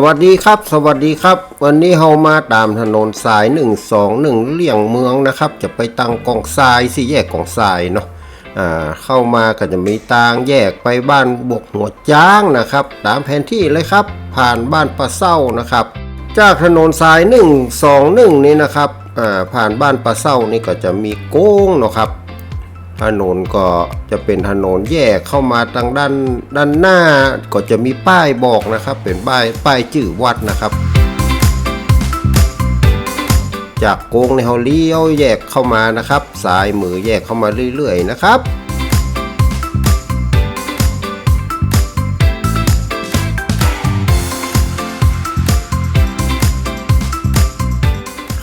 วัสดีครับสวัสดีครับวันนี้เรามาตามถนนสาย121เลี่ยงเมืองนะครับจะไปตังกองทรายสี่แยกกองทรายเนาะเข้ามาก็จะมีทางแยกไปบ้านบกหัวจ้างนะครับตามแผนที่เลยครับผ่านบ้านปลาเศร้านะครับจากถนนสาย121นี่นะครับผ่านบ้านปลาเศร้านี่ก็จะมีโค้งเนาะครับถนนก็จะเป็นถนนแยกเข้ามาทางด้านหน้าก็จะมีป้ายบอกนะครับเป็นป้ายชื่อวัดนะครับจากโค้งในเขาเลี้ยวแยกเข้ามานะครับซ้ายมือแยกเข้ามาเรื่อยๆนะครับ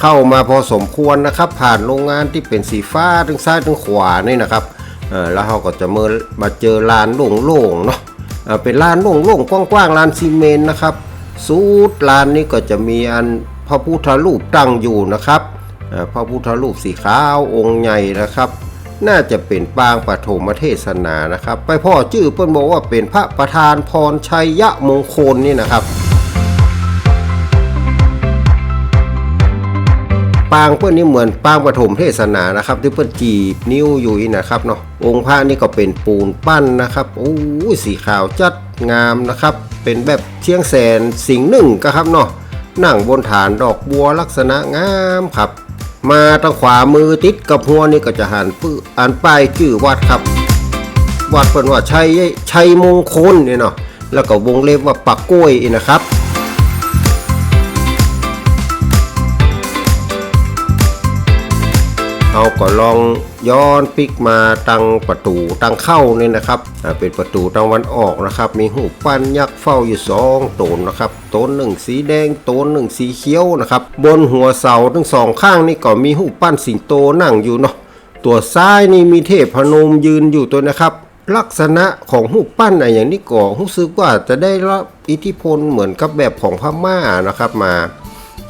เข้ามาพอสมควรนะครับผ่านโรงงานที่เป็นสีฟ้าทั้งซ้ายทั้งขวานี่นะครับแล้วเราก็จะมาเจอลานโล่งๆเนาะเป็นลานโล่งๆกว้างๆลานซีเมนต์นะครับสูดลานนี้ก็จะมีอันพระพุทธรูปตั้งอยู่นะครับพระพุทธรูปสีขาวองค์ใหญ่นะครับน่าจะเป็นปางปฐมเทศนานะครับไปพ่อชื่อเพิ่นบอกว่าเป็นพระประธานพรชัยยะมงคลนี่นะครับปางเพื่อนนี่เหมือนปางปฐมเทศนานะครับที่เพื่อนจีบนิ้วอยู่นะครับเนาะองค์พระนี่ก็เป็นปูนปั้นนะครับโอ้สีขาวจัดงามนะครับเป็นแบบเชียงแสนสิงห์หนึ่งครับเนาะนั่งบนฐานดอกบัวลักษณะงามครับมาทางขวามือติดกับหัวนี่ก็จะหันอ่านป้ายชื่อวัดครับวัดเพิ่นว่าชัยมงคลเนี่ยเนาะแล้วก็วงเล็บว่าปักกล้วยนะครับเราก็ลองย้อนปิกมาตั้งประตูตั้งเข้าเนี่ยนะครับเป็นประตูตะวันออกนะครับมีหูปั้นยักษ์เฝ้าอยู่2ตนนะครับตนหนึ่งสีแดงตนหนึ่งสีเขียวนะครับบนหัวเสาทั้งสองข้างนี่ก็มีหูปั้นสิงโตนั่งอยู่เนาะตัวซ้ายนี่มีเทพพนมยืนอยู่ตัวนะครับลักษณะของหูปั้นอย่างนี้ก็รู้สึกว่าจะได้รับอิทธิพลเหมือนกับแบบของพม่านะครับมา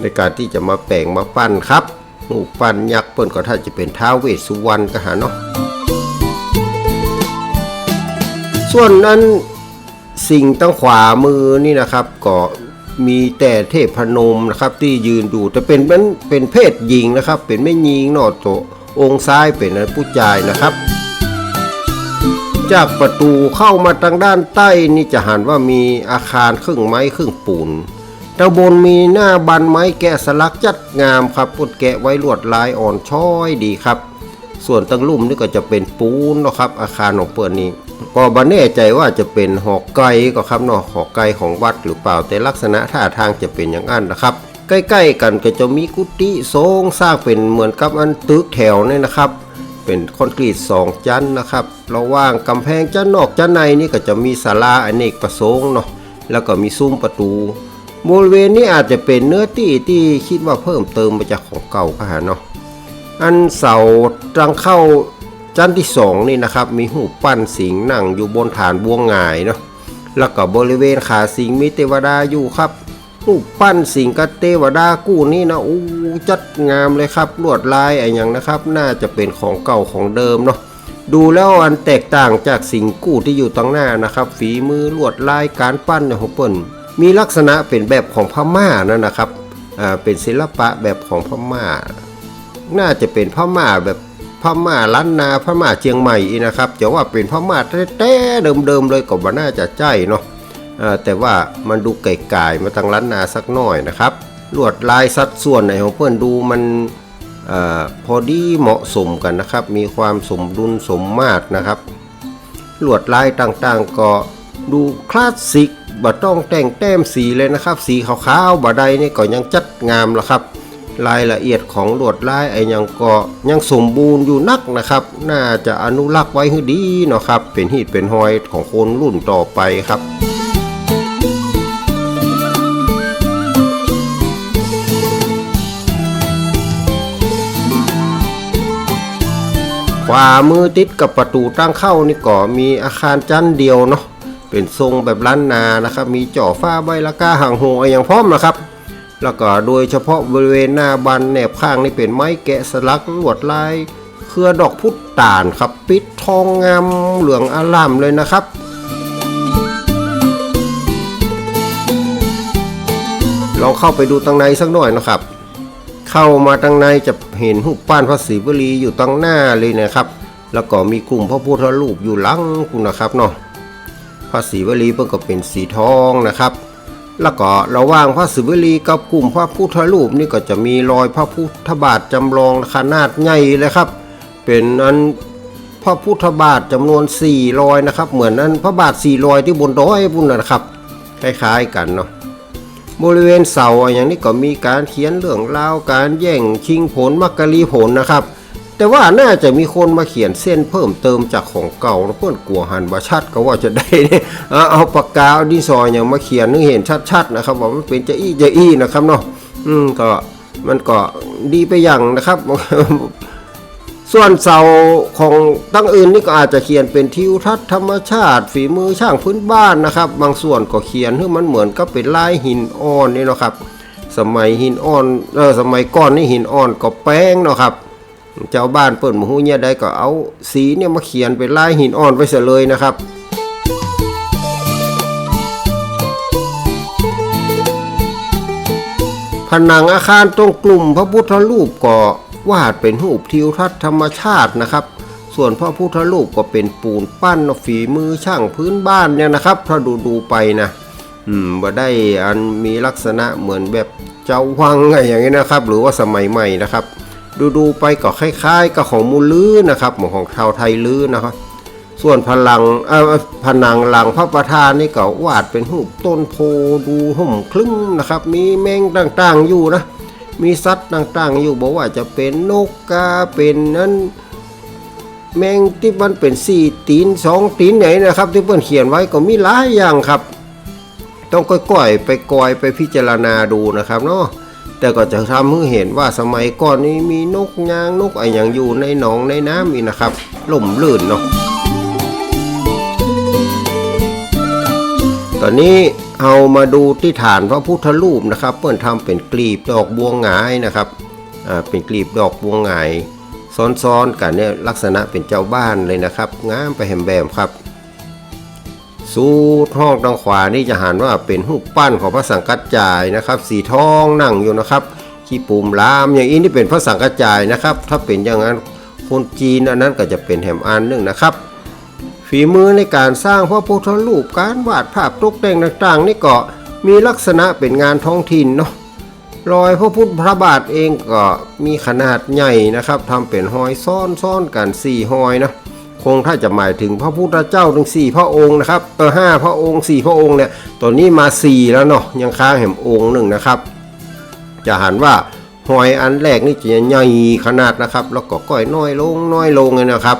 ในการที่จะมาแปลงมาปั้นครับหูปั้นยักษ์เปิ้นก็ถ้าจะเป็นท้าวเวสสุวรรณก็หาเนาะส่วนนั้นสิ่งตั้งขวามือนี่นะครับก็มีแต่เทพพนมนะครับที่ยืนอยู่แต่เป็นเพศหญิงนะครับเป็นแม่หญิงเนาะตัวองค์ซ้ายเป็นผู้ชายนะครับจากประตูเข้ามาทางด้านใต้นี่จะหันว่ามีอาคารครึ่งไม้ครึ่งปูนด้านบนมีหน้าบันไม้แกะสลักจัดงามครับปุดแกะไว้ลวดลายอ่อนช้อยดีครับส่วนตั้งลุ่มนี่ก็จะเป็นปูนนะครับอาคารของเปิดนี้ก็บ่แน่ใจว่าจะเป็นหอไก่ก็ครับเนาะหอไก่ของวัดหรือเปล่าแต่ลักษณะท่าทางจะเป็นอย่างนั้นนะครับใกล้ๆกันก็จะมีกุฏิทรงสร้างเป็นเหมือนกับอันตึกแถวนี่นะครับเป็นคอนกรีต2ชั้นนะครับระหว่างกำแพงชั้นนอกชั้นในนี่ก็จะมีศาลาอเนกประสงค์เนาะแล้วก็มีซุ้มประตูบริเวณนี้อาจจะเป็นเนื้อที่คิดว่าเพิ่มเติมมาจากของเก่าก็หาเนาะอันเสาทางเข้าชั้นที่2นี่นะครับมีหูปั้นสิงห์นั่งอยู่บนฐานบัวหงายเนาะแล้วก็บริเวณขาสิงห์มีเทวดาอยู่ครับหูปั้นสิงห์กับเทวดากู้นี่นะอู้จัดงามเลยครับลวดลายอะไรอย่างนะครับน่าจะเป็นของเก่าของเดิมเนาะดูแล้วอันแตกต่างจากสิงห์กู้ที่อยู่ตรงหน้านะครับฝีมือลวดลายการปั้นของเปิ้นมีลักษณะเป็นแบบของพม่านั่นนะครับเป็นศิลปะแบบของพม่าน่าจะเป็นพม่าแบบพม่าล้านนาพม่าเชียงใหม่นะครับจะว่าเป็นพม่าแท้ๆเดิมๆเลยก็บ่น่าจะใช่เนาะแต่ว่ามันดูไก่ๆมาทางล้านนาสักหน่อยนะครับลวดลายสัดส่วนในของเพื่อนดูมันพอดีเหมาะสมกันนะครับมีความสมดุลสมมาตรนะครับลวดลายต่างๆก็ดูคลาสสิกบ่ต้องแต่งแต้มสีเลยนะครับสีขาวๆบ่ใดนี่ก็ยังจัดงามแล้วครับรายละเอียดของลวดลายไอ้ยังก็ยังสมบูรณ์อยู่นักนะครับน่าจะอนุรักษ์ไว้ให้ดีเนาะครับเป็นหีดเป็นหอยของคนรุ่นต่อไปครับขวามือติดกับประตูตั้งเข้านี่ก็มีอาคารชั้นเดียวเนาะเป็นทรงแบบล้านนานะครับมีจ่อฟ้าใบละกาหางหงอย่างพร้อมนะครับแล้วก็โดยเฉพาะบริเวณหน้าบันแนบข้างนี่เป็นไม้แกะสลักลวดลายเครือดอกพุตานครับปิดทองงามเหลืองอลามเลยนะครับ ลองเข้าไปดูตั้งในสักหน่อยนะครับเข้ามาตั้งในจะเห็นรูปปั้นพระศรีวลีอยู่ตั้งหน้าเลยนะครับแล้วก็มีกลุ่มพระพุทธรูปอยู่หลังคุณนะครับเนาะพระศรีวลีเพิ่งก็เป็นสีทองนะครับแล้วก็ระหว่างพระศรีวลีกับกลุ่มพระพุทธรูปนี่ก็จะมีรอยพระพุทธบาทจำลองขนาดใหญ่เลยครับเป็นอันพระพุทธบาทจำนวน4รอยนะครับเหมือนนั้นพระบาท4รอยที่บนดอยพุ่นนะครับคล้ายๆกันเนาะบริเวณเสาอย่างนี้ก็มีการเขียนเรื่องราวการแย่งชิงผลมักกะลีผลนะครับแต่ว่าน่าจะมีคนมาเขียนเส้นเพิ่มเติมจากของเก่าเพื่อนกลัวหันบาชัดก็ว่าจะได้เอาปากกาเอาดินสออย่างมาเขียนนึกเห็นชัดๆนะครับว่ามันเป็นจะอี้นะครับเนาะก็มันก็ดีไปอย่างนะครับ ส่วนเสาของตั้งอื่นนี่ก็อาจจะเขียนเป็นทิวทัศน์ธรรมชาติฝีมือช่างพื้นบ้านนะครับบางส่วนก็เขียนให้มันเหมือนกับเป็นลายหินอ่อนนี่นะครับสมัยหินอ่อนสมัยก่อนนี่หินอ่อนก็แป้งเนาะครับเจ้าบ้านเปิดมหูเนี่ยได้ก็เอาสีเนี่ยมาเขียนเป็นลายหินอ่อนไว้เสียเลยนะครับผนังอาคารตรงกลุ่มพระพุทธรูปก็วาดเป็นรูปทิวทัศน์ธรรมชาตินะครับส่วนพระพุทธรูปก็เป็นปูนปั้นฝีมือช่างพื้นบ้านเนี่ยนะครับถ้าดูไปนะบ่ได้อันมีลักษณะเหมือนแบบเจ้าวังอะไรอย่างนี้นะครับหรือว่าสมัยใหม่นะครับดูไปก็คล้ายๆกับของมูลลื้อนะครับของชาวไทยลื้อนะครับส่วนผนังหลังพระประธานนี่ก็วาดเป็นรูปต้นโพดูห่มคลึ้งนะครับมีแมงต่างๆอยู่นะมีสัตว์ต่างๆอยู่บอกว่าจะเป็นนกกาเป็นนั้นแมงที่มันเป็น4ตีน2ตีนไหนนะครับที่เพื่อนเขียนไว้ก็มีหลายอย่างครับต้องก้อยไปพิจารณาดูนะครับเนาะแต่ก็จะทำให้เห็นว่าสมัยก่อนนี้มีนกยางนกอะไรอย่างอยู่ในหนองในน้ำนี่นะครับล่มลื่นเนาะตอนนี้เอามาดูที่ฐานพระพุทธรูปนะครับเพื่อนทำเป็นกลีบดอกบัวหงายนะครับเป็นกลีบดอกบัวหงายซ้อนๆกันเนี่ยลักษณะเป็นเจ้าบ้านเลยนะครับงามไปแหมแบมครับสู่ห้องทางขวานี่จะหันว่าเป็นรูปปั้นของพระสังกัจจายนะครับสีทองนั่งอยู่นะครับขี้ปูมลามอย่างนี้นี่เป็นพระสังกัจจายนะครับถ้าเป็นอย่างนั้นคนจีนอันนั้นก็จะเป็นแหมอันนึงนะครับฝีมือในการสร้างพระพุทธรูปการวาดภาพตกแต่งต่างๆนี่ก็มีลักษณะเป็นงานท้องถิ่นเนาะรอยพระพุทธพระบาทเองก็มีขนาดใหญ่นะครับทำเป็นหอยซ้อนกัน4หอยนะคงถ้าจะหมายถึงพระพุทธเจ้าถึง4พระองค์นะครับ5พระองค์4พระองค์เนี่ยตอนนี้มา4แล้วเนาะยังค้างแหมองค์หนึ่งนะครับจะหันว่าหอยอันแรกนี่จะใหญ่ขนาดนะครับแล้วก็ก้อยน้อยลงเลยนะครับ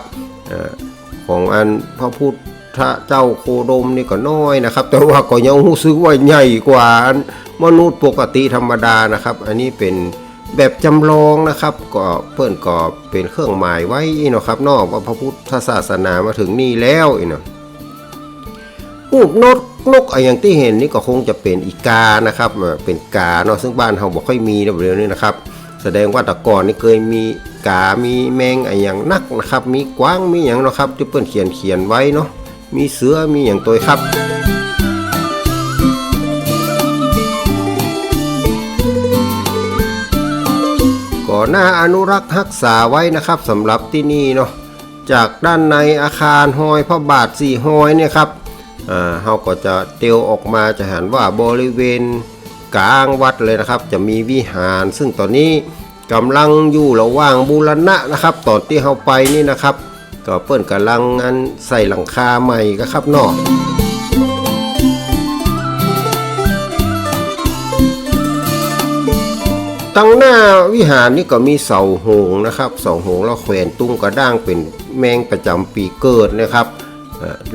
ของอันพระพุทธเจ้าโคดมนี่ก็น้อยนะครับแต่ว่าก็ยังรู้สึกว่าใหญ่กว่ามนุษย์ปกติธรรมดานะครับอันนี้เป็นแบบจำลองนะครับก็เพิ่นก็เป็นเครื่องหมายไว้เนาะครับนอกว่าพระพุทธศาสนามาถึงนี่แล้วเนาะรูปนกอย่างที่เห็นนี่ก็คงจะเป็นอีกานะครับเป็นกาเนาะซึ่งบ้านเราบอกค่อยมีในบริเวณนี้นะครับแสดงว่าแต่ก่อนนี่เคยมีกามีแมงอย่างนักนะครับมีกวางมีอย่างนะครับที่เพิ่นเขียนไว้เนาะมีเสือมีอย่างตัวครับก็น่าอนุรักษ์รักษาไว้นะครับสำหรับที่นี่เนาะจากด้านในอาคารหอยพระบาท4หอยเนี่ยครับเราก็จะเตียวออกมาจะเห็นว่าบริเวณกลางวัดเลยนะครับจะมีวิหารซึ่งตอนนี้กำลังอยู่ระหว่างบูรณะนะครับตอนที่เราไปนี่นะครับก็เปิ้นกำลังใส่หลังคาใหม่ก็ครับเนาะตั้งหน้าวิหารนี่ก็มีเสาหงนะครับเสาหงแล้วแขวนตุ้งกระด้างเป็นแมงประจำปีเกิดนะครับ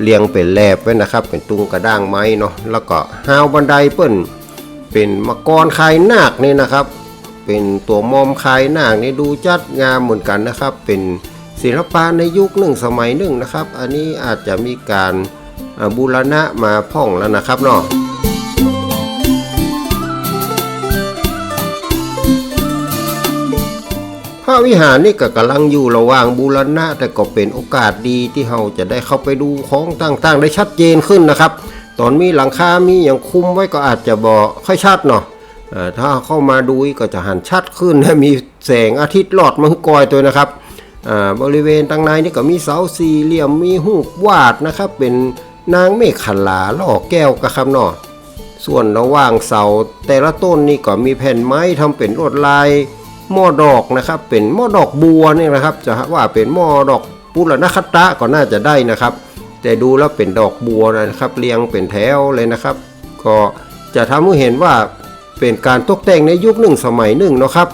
เรียงเป็นแลบไว้นะครับเป็นตุ้งกระด้างไม้เนาะแล้วก็หาวบันไดเปิ้นเป็นมังกรคายนาคนี่นะครับเป็นตัวมอมคายนาคนี่ดูจัดงามเหมือนกันนะครับเป็นศิลปะในยุคหนึ่งสมัยหนึ่งนะครับอันนี้อาจจะมีการบูรณะมาพ่องแล้วนะครับเนาะพระวิหารนี่ก็กำลังอยู่ระหว่างบูรณะแต่ก็เป็นโอกาสดีที่เราจะได้เข้าไปดูของต่างๆได้ชัดเจนขึ้นนะครับตอนมีหลังคามีอย่างคุมไว้ก็อาจจะบ่ค่อยชัดเนาะ ถ้าเข้ามาดูก็จะหันชัดขึ้นมีแสงอาทิตย์ลอดมังกรตัวนะครับบริเวณตั้งในนี่ก็มีเสาสี่เหลี่ยมมีหูปวาดนะครับเป็นนางเมฆขลาล่อแก้วกระคำเนาะส่วนระหว่างเสาแต่ละต้นนี่ก็มีแผ่นไม้ทำเป็นลวดลายหม้อดอกนะครับเป็นหม้อดอกบัวนี่นะครับจะว่าเป็นหม้อดอกปุรณคตะก็น่าจะได้นะครับแต่ดูแล้วเป็นดอกบัวนะครับเรียงเป็นแถวเลยนะครับก็จะทำให้เห็นว่าเป็นการตกแต่งในยุคหนึ่งสมัยหนึ่งนะครับ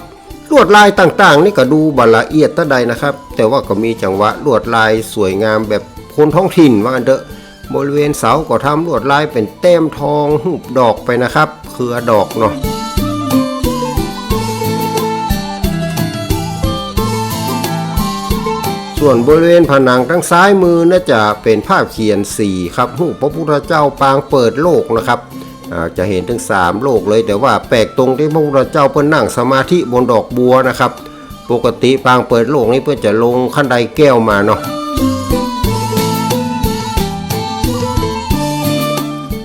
ลวดลายต่างๆนี่ก็ดูบละเอียดตะใดนะครับแต่ว่าก็มีจังหวะลวดลายสวยงามแบบคนท้องถิ่นว่ากันเถอะบริเวณเสาก็ทำลวดลายเป็นแต้มทองหูบดอกไปนะครับเครือดอกเนาะส่วนบริเวณผนังทางซ้ายมือน่าจะเป็นภาพเขียนสีครับหูพระพุทธเจ้าปางเปิดโลกนะครับจะเห็นถึง3โลกเลยแต่ว่าแปลกตรงที่พระพุทธเจ้าเพิ่นนั่งสมาธิบนดอกบัวนะครับปกติปางเปิดโลกนี้เพื่อจะลงขั้นไดแก้วมาเนาะ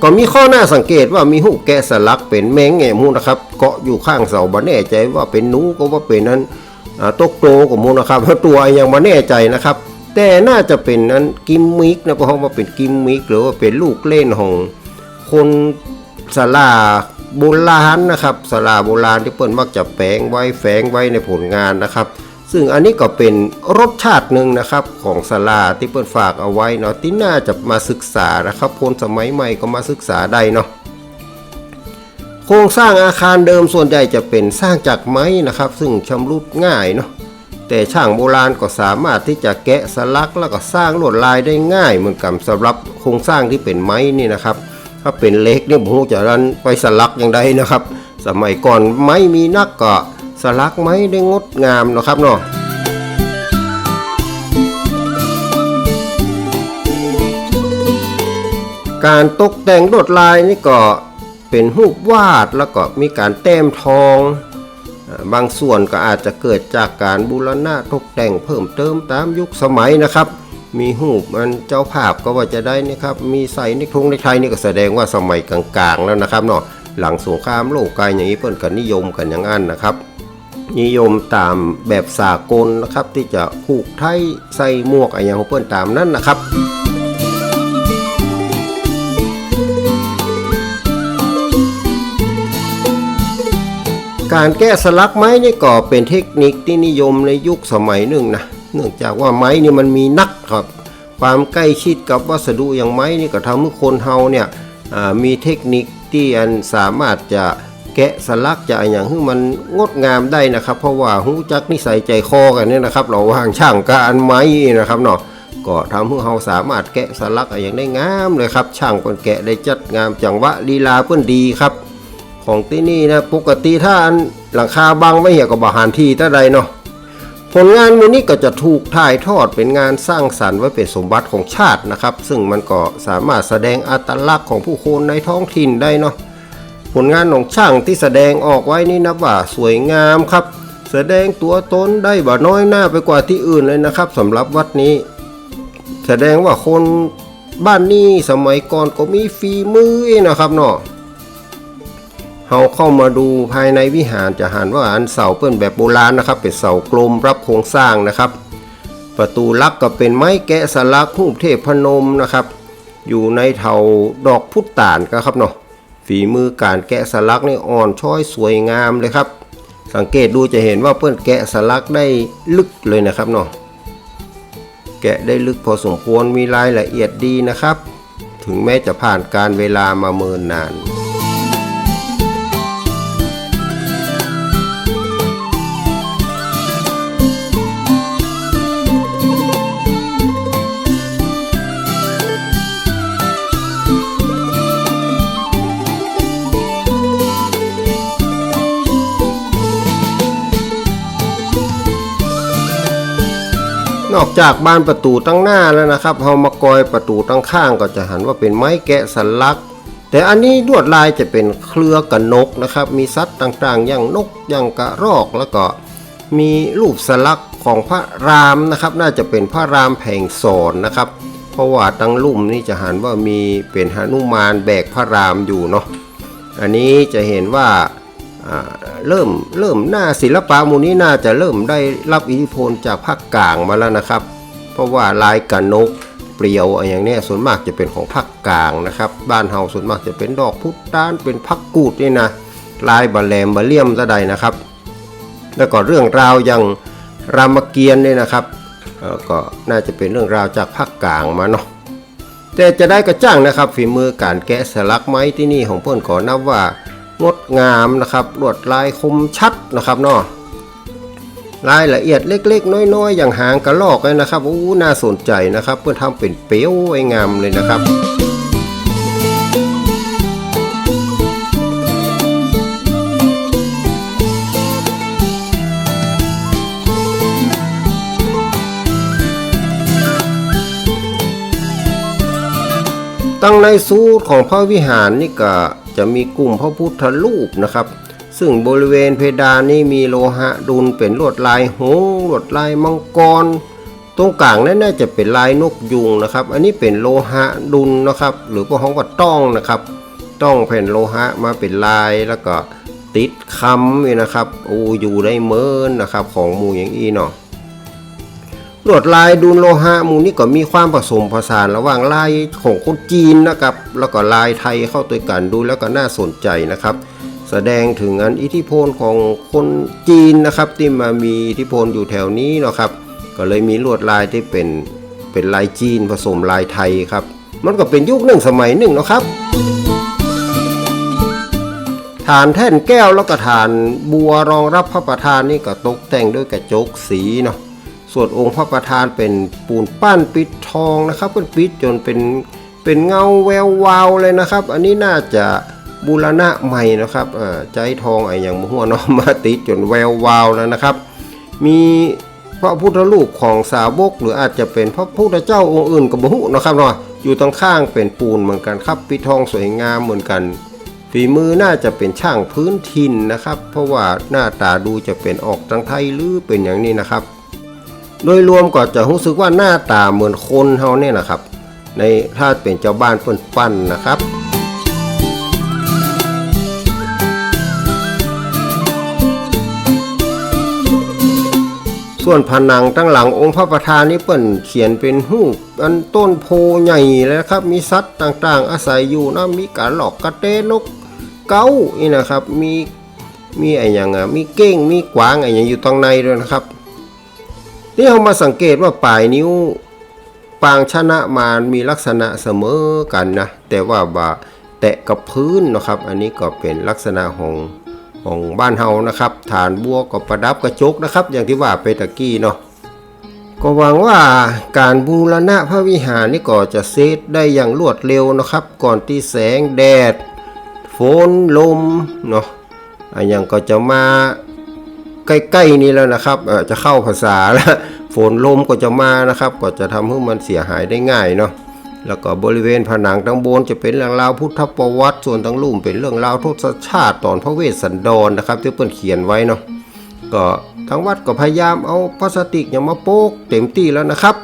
ก็มีข้อน่าสังเกตว่ามีหูแกะสลักเป็นแมงแง่มูนะครับเกาะอยู่ข้างเสาบ่แน่ใจว่าเป็นหนูก็ว่าเป็นนั้นตกโตกับมูนะครับเพราะตัวยังบ่แน่ใจนะครับแต่น่าจะเป็นนั้นกิมมิกนะเพราะว่าเป็นกิมมิกหรือว่าเป็นลูกเล่นของคนศาลาโบราณนะครับศาลาโบราณที่เปิ้นมักจะแฝงไว้ในผลงานนะครับซึ่งอันนี้ก็เป็นรสชาติหนึ่งนะครับของศาลาที่เปิ้นฝากเอาไว้เนาะที่น่าจะมาศึกษานะครับคนสมัยใหม่ก็มาศึกษาได้เนาะโครงสร้างอาคารเดิมส่วนใหญ่จะเป็นสร้างจากไม้นะครับซึ่งชำรุดง่ายเนาะแต่ช่างโบราณก็สามารถที่จะแกะสลักแล้วก็สร้างลวดลายได้ง่ายเหมือนกันสำหรับโครงสร้างที่เป็นไม้นี่นะครับถ้าเป็นเหล็กเนี่ยผมจะรันไปสลักอย่างใดนะครับสมัยก่อนไม้มีนักก็สลักไม้ได้งดงามนะครับเนาะการตกแต่งลวดลายนี่ก็เป็นรูปวาดแล้วก็มีการแต้มทองบางส่วนก็อาจจะเกิดจากการบูรณะตกแต่งเพิ่มเติมตามยุคสมัยนะครับมีรูปมันเจ้าภาพก็ว่าจะได้นะครับมีใส่ในธงในไทยนี่ก็แสดงว่าสมัยกลางๆแล้วนะครับเนาะหลังสงครามโลกอย่างนี้เพิ่นก็นิยมกันอย่างนั้นนะครับนิยมตามแบบสากลนะครับที่จะผูกไทยใส่หมวกอะไรอย่างของเพิ่นตามนั้นนะครับการแกะสลักไม้นี่ก็เป็นเทคนิคที่นิยมในยุคสมัยหนึ่งนะเนื่องจากว่าไม้นี่มันมีนักครับความใกล้ชิดกับวัสดุอย่างไม้นี่ก็ทำให้คนเฮาเนี่ยมีเทคนิคที่อันสามารถจะแกะสลักจะอย่างที่มันงดงามได้นะครับเพราะว่าหูจักนิสัยใจคอกันเนี่ยนะครับเราวางช่างกับอันไม้นะครับเนาะก็ทำให้เฮาสามารถแกะสลักอย่างได้งามเลยครับช่างคนแกะได้จัดงามจังหวะลีลาเพิ่นดีครับของที่นี่นะปกติถ้าอันหลังคาบังไม่เหี่ยก็บ่หันทีเท่าใดเนาะผลงานมูลนี้ก็จะถูกถ่ายทอดเป็นงานสร้างสรรค์ไว้เป็นสมบัติของชาตินะครับซึ่งมันก็สามารถแสดงอัตลักษณ์ของผู้คนในท้องถิ่นได้เนาะผลงานของช่างที่แสดงออกไว้นี่นับว่าสวยงามครับแสดงตัวตนได้บ่น้อยหน้าไปกว่าที่อื่นเลยนะครับสำหรับวัดนี้แสดงว่าคนบ้านนี้สมัยก่อนก็มีฝีมือนะครับเนาะเราเข้ามาดูภายในวิหารจะเห็นว่าอันเสาเปิ้นแบบโบราณนะครับเป็นเสากลมรับโครงสร้างนะครับประตูลักก็เป็นไม้แกะสลักรูปเทพพนมนะครับอยู่ในเถาดอกพุตานครับเนาะฝีมือการแกะสลักนี่อ่อนช้อยสวยงามเลยครับสังเกตดูจะเห็นว่าเปิ้นแกะสลักได้ลึกเลยนะครับเนาะแกะได้ลึกพอสมควรมีรายละเอียดดีนะครับถึงแม้จะผ่านการเวลามาเมินนานนอกจากบานประตูตั้งหน้าแล้วนะครับเฮามากอยประตูตั้งข้างก็จะเห็นว่าเป็นไม้แกะสลักแต่อันนี้ลวดลายจะเป็นเครือกระนกนะครับมีสัตว์ต่างๆอย่างนกอย่างกระรอกแล้วก็มีรูปสลักของพระรามนะครับน่าจะเป็นพระรามแผงสอนนะครับเพราะว่าตั้งลุ่มนี่จะเห็นว่ามีเป็นหนุมานแบกพระรามอยู่เนาะอันนี้จะเห็นว่า เริ่มหน้าศิลปะหมู่นี้น่าจะเริ่มได้รับอิทธิพลจากภาคกลางมาแล้วนะครับเพราะว่าลายกระนกเปรียวอย่างนี้ส่วนมากจะเป็นของภาคกลางนะครับบ้านเฮาส่วนมากจะเป็นดอกพุตานเป็นพักกูดนี่นะลายบะแหลมบะเลี่ยมซะใดนะครับแล้วก็เรื่องราวอย่างรามเกียรติ์เนี่ยนะครับก็น่าจะเป็นเรื่องราวจากภาคกลางมาเนาะแต่จะได้กระจ่างนะครับฝีมือการแกะสลักไม้ที่นี่ของเพื่อนขอนับว่างดงามนะครับลวดลายคมชัดนะครับเนาะรายละเอียดเล็กๆน้อยๆอย่างหางกระรอกเลยนะครับน่าสนใจนะครับเพื่อทำเป็นเปี้ยวไว้งามเลยนะครับตั้งในสูตรของพระวิหารนี่ก็จะมีกลุ่มพระพุทธรูปนะครับซึ่งบริเวณเพดานนี่มีโลหะดุลเป็นลวดลายหงส์ลวดลายมังกรตรงกลางนั่นน่าจะเป็นลายนกยูงนะครับอันนี้เป็นโลหะดุลนะครับหรือพวกเขาว่าต้องนะครับต้องแผ่นโลหะมาเป็นลายแล้วก็ติดคำนี่นะครับอยู่ได้เมินนะครับของหมู่อย่างอีเนาะลวดลายดุลโลหะหมู่นี้ก็มีความผสมผสานระหว่างลายของคนจีนนะครับแล้วก็ลายไทยเข้าด้วยกันดูแล้วก็น่าสนใจนะครับแสดงถึงอิทธิพลของคนจีนนะครับที่มามีอิทธิพลอยู่แถวนี้นะครับก็เลยมีลวดลายที่เป็นลายจีนผสมลายไทยครับมันก็เป็นยุคหนึ่งสมัยหนึ่งนะครับฐานแท่นแก้วแล้วก็ฐานบัวรองรับพระประธานนี่ก็ตกแต่งด้วยกระจกสีเนาะส่วนองค์พระประธานเป็นปูนปั้นปิดทองนะครับเป็นปิดจนเป็นเงาแวววาวเลยนะครับอันนี้น่าจะบูรณะใหม่นะครับใจทองอย่างหัวน้องมาติดจนแวววาวแล้วนะครับมีพระพุทธรูปของสาวกหรืออาจจะเป็นพระพุทธเจ้าองค์อื่นกับบุหุนะครับเนาะอยู่ตรงข้างเป็นปูนเหมือนกันครับปิดทองสวยงามเหมือนกันฝีมือน่าจะเป็นช่างพื้นถิ่นนะครับเพราะว่าหน้าตาดูจะเป็นออกทางไทยหรือเป็นอย่างนี้นะครับโดยรวมก็จะรู้สึกว่าหน้าตาเหมือนคนเฮาเนี่ยนะครับในถ้าเป็นเจ้าบ้านเปิ้นปั้นนะครับส่วนผนังตั้งหลังองค์พระประธานนี่เปิ้นเขียนเป็นรูปต้นโพใหญ่เลยครับมีสัตว์ต่างๆอาศัยอยู่นะมีกระรอกกระเตนกเก้านี่นะครับมีอะไรอย่างมีเก้งมีกวางอะไรอย่างอยู่ตรงในด้วยนะครับนี่เรามาสังเกตว่าปลายนิ้วปางชนะมารมีลักษณะเสมอกันนะแต่ว่าแตะกับพื้นนะครับอันนี้ก็เป็นลักษณะของบ้านเฮานะครับฐานบัวก็ประดับกระจกนะครับอย่างที่ว่าไปตะกี้เนาะก็หวังว่าการบูรณะพระวิหารนี่ก็จะเสร็จได้อย่างรวดเร็วนะครับก่อนที่แสงแดดฝนลมเนาะอย่างก็จะมาใกล้ๆนี้แล้วนะครับจะเข้าภาษาแล้วฝนลมก็จะมานะครับก็จะทำให้มันเสียหายได้ง่ายเนาะแล้วก็บริเวณผนังทั้งบนจะเป็นเรื่องราวพุทธประวัติส่วนทั้งลุ่มเป็นเรื่องราวทศชาติตอนพระเวสสันดรนะครับที่เพิ่นเขียนไว้เนาะก็ทางวัดก็พยายามเอาพลาสติกอย่างมาโป๊กเต็มที่แล้วนะครับ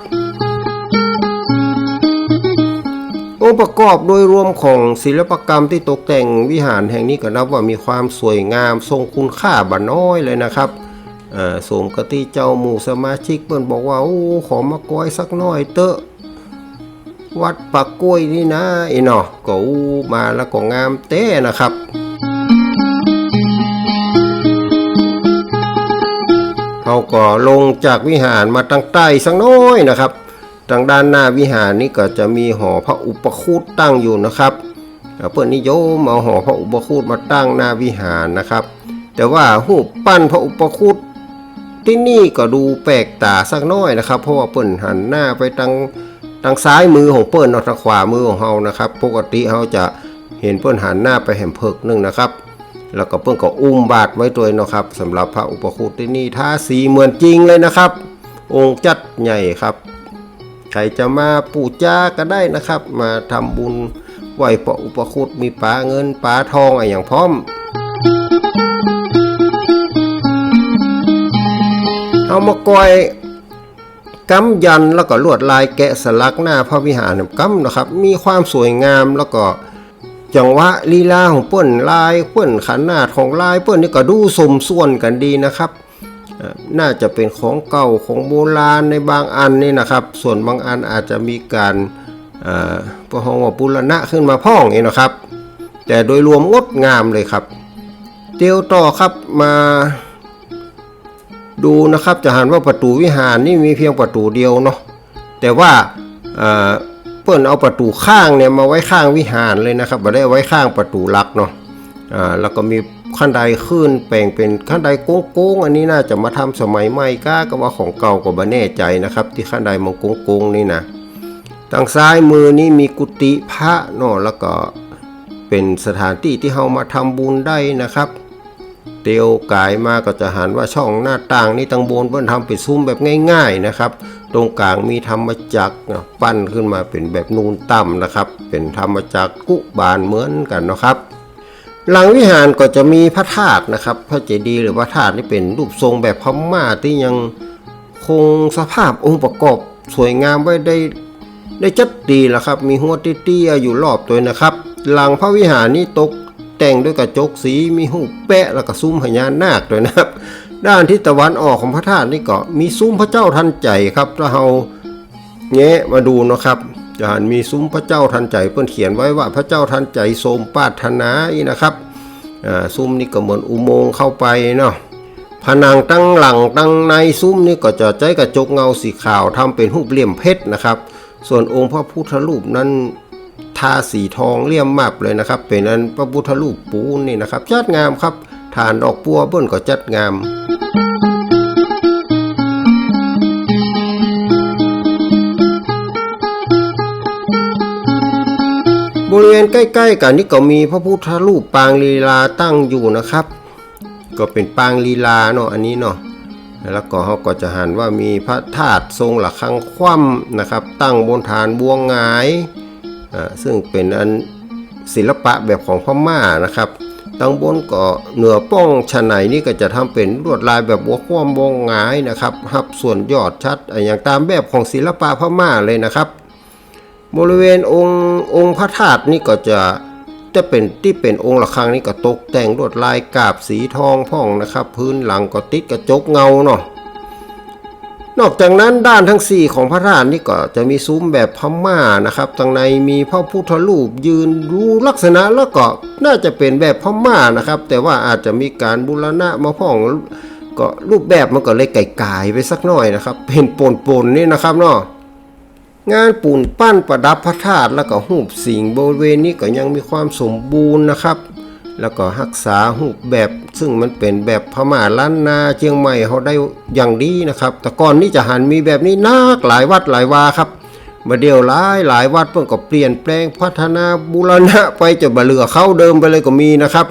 องค์ประกอบโดยรวมของศิลปกรรมที่ตกแต่งวิหารแห่งนี้ก็นับว่ามีความสวยงามทรงคุณค่าบ่น้อยเลยนะครับสมกับที่เจ้าหมู่สมาชิกเพิ่นบอกว่าขอมาก้อยสักน้อยเตอะวัดปักกล้วยนี่นะเนาะก็มาแล้วก็งามเต้นะครับเขาก็ลงจากวิหารมาตั้งใต้สักน้อยนะครับทางด้านหน้าวิหารนี่ก็จะมีหอพระอุปคุตตั้งอยู่นะครับเพื่อนนิยมเอาหอพระอุปคุตมาตั้งหน้าวิหารนะครับแต่ว่ารูปปั้นพระอุปคุตที่นี่ก็ดูแปลกตาสักน้อยนะครับเพราะว่าเปิ้นหันหน้าไปทางซ้ายมือของเปิ้นทางขวามือของเฮานะครับปกติเฮาจะเห็นเปิ้นหันหน้าไปแหมเพิกนึงนะครับแล้วก็เปิ้นก็อุ้มบาทไว้ตัวนะครับสำหรับพระอุปคุตที่นี่ทาสีเหมือนจริงเลยนะครับองค์จัดใหญ่ครับใครจะมาปูจาก็ได้นะครับมาทำบุญไหว้พระอุปคุตมีปลาเงินปลาทองอะไรอย่างพร้อมเอามากอยกำยันแล้วก็ลวดลายแกะสลักหน้าพระวิหารกำนะครับมีความสวยงามแล้วก็ จังหวะลีลาของเปิ้นลายเปิ้นขนาดของลายเปิ้นนี่ก็ดูสมส่วนกันดีนะครับน่าจะเป็นของเก่าของโบราณในบางอันนี่นะครับส่วนบางอันอาจจะมีการประหองว่าบูรณะขึ้นมาพ่องเองนะครับแต่โดยรวมงดงามเลยครับเตียวต่อครับมาดูนะครับจะเห็นว่าประตูวิหารนี่มีเพียงประตูเดียวเนาะแต่ว่าเปิ้นเอาประตูข้างเนี่ยมาไว้ข้างวิหารเลยนะครับไม่ได้ไว้ข้างประตูหลักเนาะแล้วก็มีขั้นใดขึ้นแปลงเป็นขั้นใดโก้งอันนี้น่าจะมาทำสมัยใหม่ก็ว่าของเก่าก็บ่แน่ใจนะครับที่ขั้นใดมองโก้งนี่นะทางซ้ายมือนี่มีกุฏิพระเนาะแล้วก็เป็นสถานที่ที่เฮามาทำบุญได้นะครับเตียวกายมาก็จะหันว่าช่องหน้าต่างนี่ตั้งบนเพิ่นทำเป็นซุ้มแบบง่ายๆนะครับตรงกลางมีธรรมจักรปั้นขึ้นมาเป็นแบบนูนต่ำนะครับเป็นธรรมจักรกุบาลเหมือนกันนะครับหลังวิหารก็จะมีพระธาตุนะครับพระเจดีย์หรือพระธาตุนี่เป็นรูปทรงแบบพม่าที่ยังคงสภาพองค์ประกอบสวยงามไว้ได้จัดดีแล้วครับมีหัวเตี้ยๆอยู่รอบตัวนะครับหลังพระวิหารนี่ตกแต่งด้วยกระจกสีมีหูแปะแล้วก็ซุ้มพญานาคด้วยนะครับด้านทิศตะวันออกของพระธาตุนี่ก็มีซุ้มพระเจ้าทันใจครับถ้าเราแงะมาดูนะครับจะเห็นมีซุ้มพระเจ้าทันใจเพิ่นเขียนไว้ว่าพระเจ้าทันใจทรงปรารถนาอีนะครับซุ้มนี่ก็เหมือนอุโมงค์เข้าไปเนาะผนังตั้งหลังตั้งในซุ้มนี่ก็จะใช้กระจกเงาสีขาวทำเป็นรูปเหลี่ยมเพชรนะครับส่วนองค์พระพุทธรูปนั้นทาสีทองเลี่ยมมับเลยนะครับเป็นอันพระพุทธรูปปูนนี่นะครับจัดงามครับฐานดอกบัวเบิ้นก็จัดงามบริเวณใกล้ๆกันนี่ก็มีพระพุทธรูปปางลีลาตั้งอยู่นะครับก็เป็นปางลีลาเนาะอันนี้เนาะแล้วก็เขาก็จะหันว่ามีพระธาตุทรงระฆังคว่ำนะครับตั้งบนฐานบัวหงายซึ่งเป็นอันศิลปะแบบของพม่านะครับตั้งบนก็เหนือป้องชะไหนนี่ก็จะทำเป็นลวดลายแบบบัวคว่ำบัวหงายนะครับหับส่วนยอดชัดอย่างตามแบบของศิลปะพม่าเลยนะครับบริเวณองค์พระธาตุนี่ก็จะเป็นที่เป็นองค์ระฆังนี่ก็ตกแต่งลวดลายกาบสีทองพ่องนะครับพื้นหลังก็ติดกระจกเงาเนาะนอกจากนั้นด้านทั้ง4ของพระธาตุนี่ก็จะมีซุ้มแบบพม่านะครับทางในมีพระพุทธรูปยืนดูลักษณะแล้วก็น่าจะเป็นแบบพม่านะครับแต่ว่าอาจจะมีการบูรณะมาพ่องก็รูปแบบมันก็เลยไก่ๆไปสักหน่อยนะครับเป็นปนๆนี่นะครับเนาะงานปูนปั้นประดับพระธาตุแล้วก็รูปสิงห์บริเวณนี้ก็ยังมีความสมบูรณ์นะครับแล้วก็รักษารูปแบบซึ่งมันเป็นแบบพม่าล้านนาเชียงใหม่เขาได้อย่างดีนะครับแต่ก่อนนี้จะหันมีแบบนี้นักหลายวัดหลายวาครับมาเดียวหลายวัดเพิ่งก็เปลี่ยนแปลงพัฒนาบูรณะไปจนบ่เหลือเข้าเดิมไปเลยก็มีนะครับ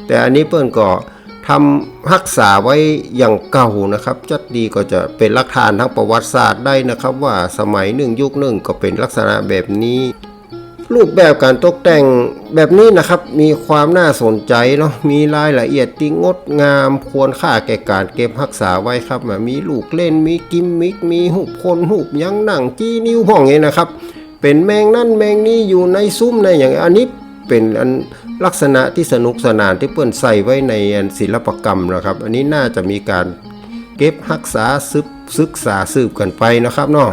แต่อันนี้เพิ่นก็ทำรักษาไว้อย่างเก่านะครับจัดดีก็จะเป็นหลักฐานทางประวัติศาสตร์ได้นะครับว่าสมัยหนึ่งยุคหนึ่งก็เป็นลักษณะแบบนี้รูปแบบการตกแต่งแบบนี้นะครับมีความน่าสนใจเนาะมีรายละเอียดที่งดงามควรค่าแก่การเก็บรักษาไว้ครับมีลูกเล่นมีกิมมิกมีหูปคนหูปยังหนังจี้นิ้วพ่องเงี้ยนะครับเป็นแมงนั่นแมงนี้อยู่ในซุ้มในอย่างอันนี้เป็นอันลักษณะที่สนุกสนานที่เปิ้นใส่ไว้ในศิลปกรรมนะครับอันนี้น่าจะมีการเก็บรักษาศึกษาสืบกันไปนะครับเนาะ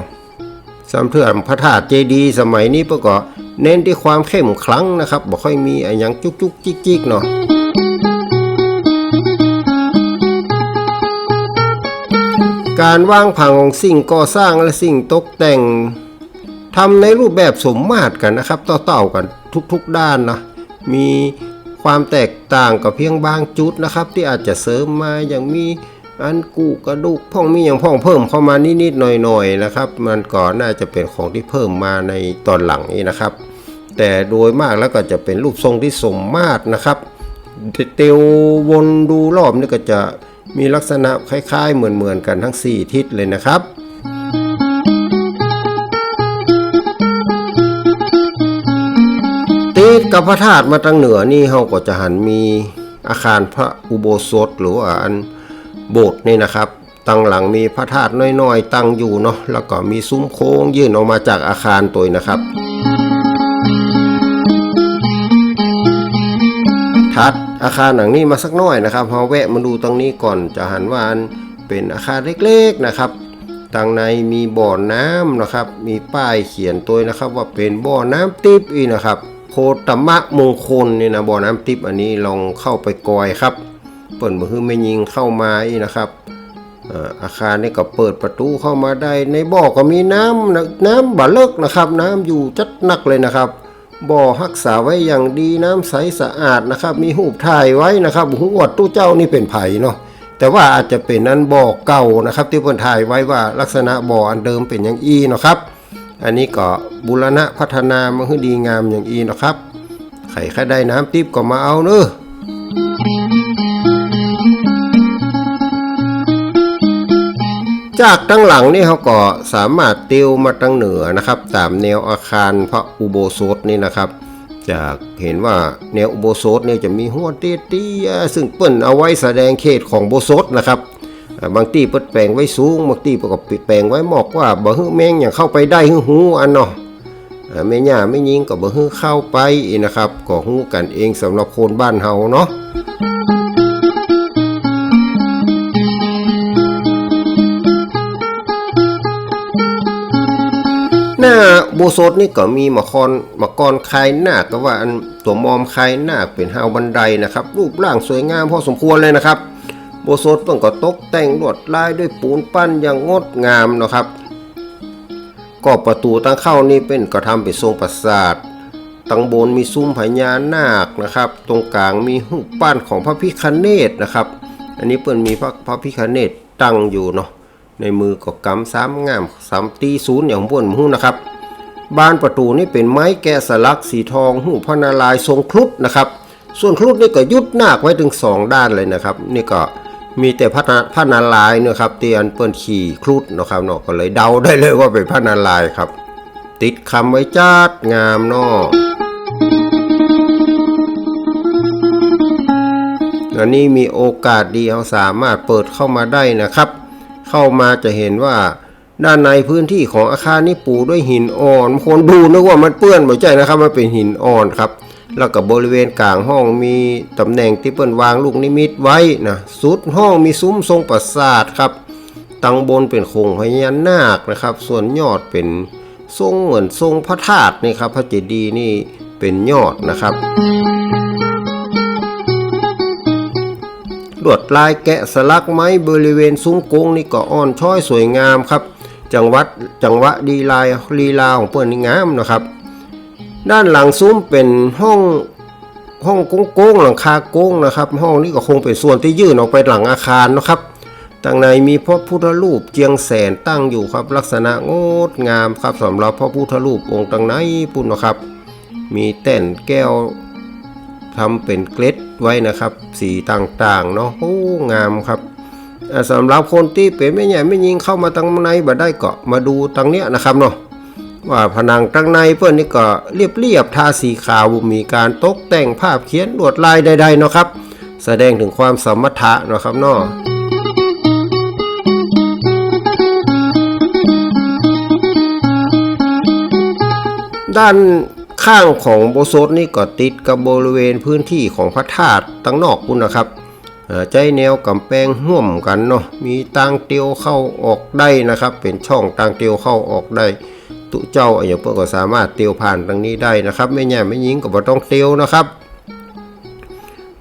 สำหรับพระธาตุเจดีย์สมัยนี้เพิ่นก็เน้นที่ความเข้มขลังนะครับบ่ค่อยมีอะไรอย่างจุกจิกเนาะการวางผังของสิ่งก่อสร้างและสิ่งตกแต่งทำในรูปแบบสมมาตรกันนะครับต่อๆกันทุกด้านนะมีความแตกต่างกับเพียงบางจุดนะครับที่อาจจะเสริมมาอย่างมีอันกูกระดูกพ่องมีอย่างพ่องเพิ่มเข้ามานิดๆหน่อยๆนะครับมันก็น่าจะเป็นของที่เพิ่มมาในตอนหลังนี้นะครับแต่โดยมากแล้วก็จะเป็นรูปทรงที่สมมาตรนะครับเตียววนดูรอบนี่ก็จะมีลักษณะคล้ายๆเหมือนกันทั้ง4ทิศเลยนะครับติดกับพระธาตุมาทางเหนือนี่เขาก็จะหันมีอาคารพระอุโบสถหรือว่าอันโบสถ์นี่นะครับตั้งหลังมีพระธาตุน้อยๆตั้งอยู่เนาะแล้วก็มีซุ้มโค้งยื่นออกมาจากอาคารตัวนะครับ ถัดอาคารหลังนี้มาสักน้อยนะครับเราแวะมาดูตรงนี้ก่อนจะหันว่าเป็นอาคารเล็กๆนะครับทางในมีบ่อน้ำนะครับมีป้ายเขียนตัวนะครับว่าเป็นบ่อน้ำติ๊บอีนะครับโคตมะมงคลนี่นะบ่อน้ำติ๊บอันนี้ลองเข้าไปกอยครับเปิดมือไม่ยิงเข้ามาอีนะครับอาคารนี้ก็เปิดประตูเข้ามาได้ในบ่อก็มีน้ำบาเลิกนะครับน้ำอยู่จัดนักเลยนะครับบ่อรักษาไว้อย่างดีน้ำใสสะอาดนะครับมีรูปถ่ายไว้นะครับหัวตู้เจ้านี่เป็นไผ่เนาะแต่ว่าอาจจะเป็นนั้นบ่อเก่านะครับที่เพิ่นถ่ายไว้ว่าลักษณะบ่ออันเดิมเป็นอย่างอีเนาะครับอันนี้ก็บูรณะพัฒนามาให้ดีงามอย่างอีเนาะครับใครได้น้ำติ๊บก็มาเอาเนอะจากตั้งหลังนี่เขาก็สามารถติวมาตั้งเหนือนะครับตามแนวอาคารพระอุโบสถนี่นะครับจากเห็นว่าแนวอุโบสถเนี่ยจะมีหัวเตี้ยๆซึ่งเปิ้นเอาไว้แสดงเขตของอุโบสถนะครับบางที่เปิ้นแปลงไว้สูงบางที่ก็แปลงไว้หมอกว่าบ่ฮื้อแมงอย่างเข้าไปได้หูอันเนาะแม่ย่าไม่ยิงก็บ่ฮื้อเข้าไปนะครับก็ฮู้กันเองสำหรับคนบ้านเฮาเนาะหน้าโบสถนี่ก็มีมากรคายหน้าก็ว่าอันตัวมอมคายหน้าเป็นฮาวบันไดนะครับรูปร่างสวยงามพอสมควรเลยนะครับโบสถเพิ่งก็ตกแต่งลวดลายด้วยปูนปั้นอย่างงดงามนะครับก็ประตูทางเข้านี่เป็นก็ทำเป็นทรงปราสาทตังบนมีซุ้มพญานาคนะครับตรงกลางมีรูปปั้นของพระพิฆเนศนะครับอันนี้เปิ้นมีพระพิฆเนศตั้งอยู่เนาะในมือก็กำซ้ำงามซ้ำตีศูนย์อย่างพวกหูนะครับบานประตูนี่เป็นไม้แกะสลักสีทองหูพระนารายณ์ทรงครุฑนะครับส่วนครุฑนี่ก็ยุดนาคไว้ถึง2ด้านเลยนะครับนี่ก็มีแต่พระนารายณ์นะครับเตียนเปิ้นขี่ครุฑนะครับเนาะก็เลยเดาได้เลยว่าเป็นพระนารายณ์ครับติดคำไว้จัดงามเนาะอันนี้มีโอกาสดีเราสามารถเปิดเข้ามาได้นะครับเข้ามาจะเห็นว่าด้านในพื้นที่ของอาคารนี้ปูด้วยหินอ่อนคนดูนึกว่ามันเปื้อนไม่ใช่นะครับมันเป็นหินอ่อนครับแล้วก็บริเวณกลางห้องมีตำแหน่งที่เปิ้นวางลูกนิมิตไว้นะสุดห้องมีซุ้มทรงปราสาทครับตังบนเป็นโครงพญานาคนะครับส่วนยอดเป็นทรงเหมือนทรงพระธาตุนี่ครับพระเจดีย์นี่เป็นยอดนะครับลวดลายแกะสลักไม้บริเวณซุ้มโกงนี่ก็อ่อนช้อยสวยงามครับจังหวะลีลาของเปิ้นนี่งามนะครับด้านหลังซุ้มเป็นห้องโก้งหลังคาโก้งนะครับห้องนี้ก็คงเป็นส่วนที่ยื่นออกไปหลังอาคารนะครับทางในมีพระพุทธรูปเจียงแสนตั้งอยู่ครับลักษณะงดงามครับสำหรับพระพุทธรูปองค์ทางในปุ่นนะครับมีแต้นแก้วทำเป็นเกล็ดไว้นะครับสีต่างๆเนาะโอ้งามครับสำหรับคนที่เป็นไม่ใหญ่ไม่ยิงเข้ามาทางในบ่ได้ก็มาดูทางเนี้ยนะครับเนาะว่าผนังทางในเพื่อนนี่ก็เรียบทาสีขาวมีการตกแต่งภาพเขียนลวดลายใดๆเนาะครับแสดงถึงความสมรรถะเนาะครับเนาะด้านข้างของโบสถนี่ก็ติดกับบริเวณพื้นที่ของพระธาตุตั้งนอกคุณนะครับใจแนวกำแพงห่วมกันเนาะมีทางเตียวเข้าออกได้นะครับเป็นช่องทางเตียวเข้าออกได้ตุเจ้าอย่างเพื่อก็สามารถเตียวผ่านตรงนี้ได้นะครับไม่แย่ไม่ยิงก็บ่ต้องเตียวนะครับ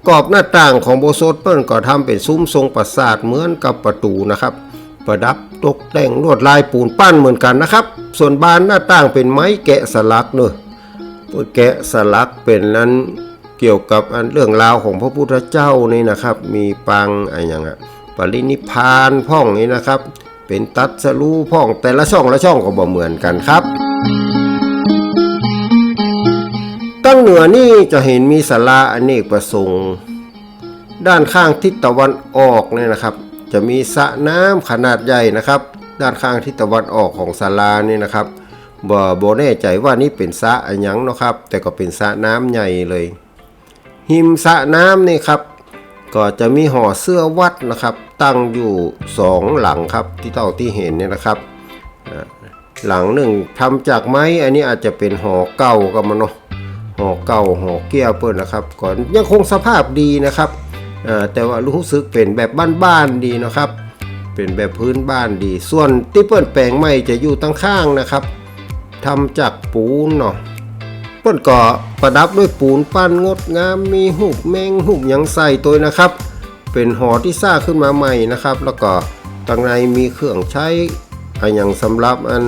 กรอบหน้าต่างของโบสถเปิ้นก็ทำเป็นซุ้มทรงปราสาทเหมือนกับประตูนะครับประดับตกแต่งลวดลายปูนปั้นเหมือนกันนะครับส่วนบานหน้าต่างเป็นไม้แกะสลักเนอะแกะสลักเป็นนั้นเกี่ยวกับเรื่องราวของพระพุทธเจ้านี่นะครับมีปางอะไรอย่างปรินิพพานพ่องนี่นะครับเป็นตัดสรู้พ่องแต่ละช่องก็บ่เหมือนกันครับตั้งเหนือนี่จะเห็นมีศาลาอเนกประสงค์ด้านข้างทิศตะวันออกเนี่ยนะครับจะมีสระน้ำขนาดใหญ่นะครับด้านข้างทิศตะวันออกของศาลานี่นะครับบ่แน่ใจว่านี่เป็นสระอะไรหยังเนาะครับแต่ก็เป็นสระน้ำใหญ่เลยหิมสระน้ำนี่ครับก็จะมีหอเสื้อวัดนะครับตั้งอยู่2หลังครับที่เห็นเนี่ยนะครับหลังหนึ่งทำจากไม้อันนี้อาจจะเป็นหอเก่าก็มาเนาะ หอเก่าหอเกี้ยวเปิ้นนะครับก่อนยังคงสภาพดีนะครับแต่ว่ารู้สึกเป็นแบบบ้านๆดีนะครับเป็นแบบพื้นบ้านดีส่วนที่เปิ้นแปลงใหม่จะอยู่ตั้งข้างนะครับทำจากปูนเนาะเปิ้นก็ประดับด้วยปูนปั้นงดงามมีหูปแมงหูปหยังใส่ตัวนะครับเป็นหอที่สร้างขึ้นมาใหม่นะครับแล้วก็ข้างในมีเครื่องใช้อย่างสำหรับอัน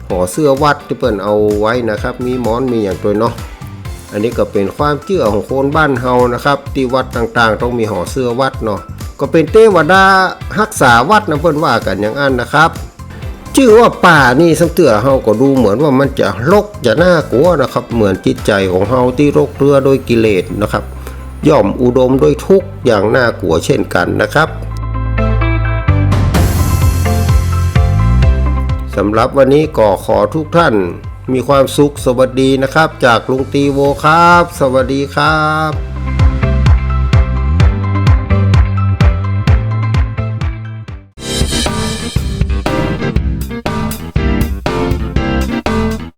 หอเสื้อวัดที่เปิ้นเอาไว้นะครับมีหมอนมีอย่างตัวเนาะอันนี้ก็เป็นความเชื่อของคนบ้านเฮานะครับที่วัดต่างๆต้องมีหอเสื้อวัดเนาะก็เป็นเทวดารักษาวัดนะเพิ่นว่ากันอย่างนั้นนะครับชื่อว่าป่านี่สังเตือเฮาก็ดูเหมือนว่ามันจะรกจะน่ากลัวนะครับเหมือนจิตใจของเฮาที่รกเรือโดยกิเลสนะครับย่อมอุดมด้วยทุกข์อย่างน่ากลัวเช่นกันนะครับสำหรับวันนี้ก็ขอทุกท่านมีความสุขสวัสดีนะครับจากลุงตีโวครับสวัสดีครับ